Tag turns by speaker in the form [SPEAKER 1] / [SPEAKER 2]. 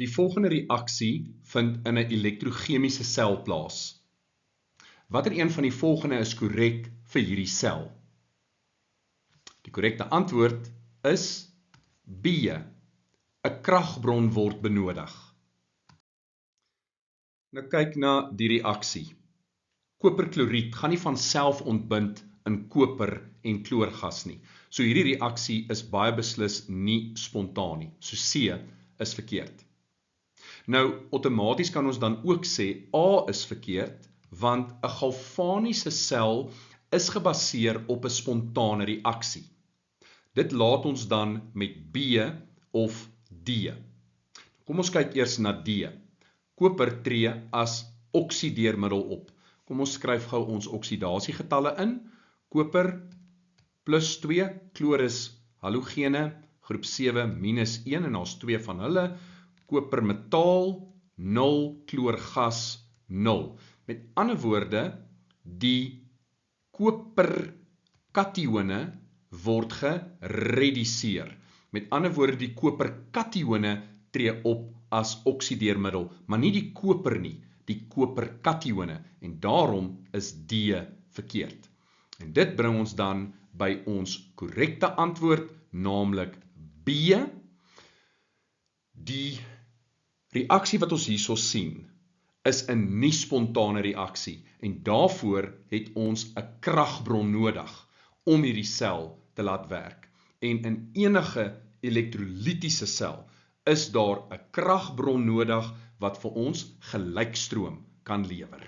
[SPEAKER 1] Die volgende reaksie vind in 'n elektrochemiese sel plaas. Watter een van die volgende is korrek vir hierdie sel? Die korrekte antwoord is B. 'n kragbron word benodig. Nou kyk na die reaksie. Koperkloried gaan nie van self ontbind in koper en kloorgas nie. So hierdie reaksie is baie beslis nie spontaan nie. So C is verkeerd. Nou, outomaties kan ons dan ook sê A is verkeerd, want 'n galvaniese sel is gebaseer op 'n spontane reaksie. Dit laat ons dan met B of D. Kom ons kyk eers na D. Koper tree as oksideermiddel op. Kom ons skryf gou ons oksidasiegetalle in. Koper plus 2, chloris halogene, groep 7 minus 1 en daar's 2 van hulle. Kopermetaal 0, chloorgas 0. Met ander woorde, die koperkatione word gereduseer. Met ander woorde, die koperkatione tree op as oksideermiddel, maar nie die koper nie, die koperkatione, en daarom is D verkeerd. En dit bring ons dan by ons korrekte antwoord, naamlik B. Die reaksie wat ons hierso sien, is 'n nie spontane reaksie, en daarvoor het ons 'n kragbron nodig om hierdie sel te laat werk. En in enige elektrolitiese sel is daar 'n kragbron nodig wat vir ons gelykstroom kan lewer.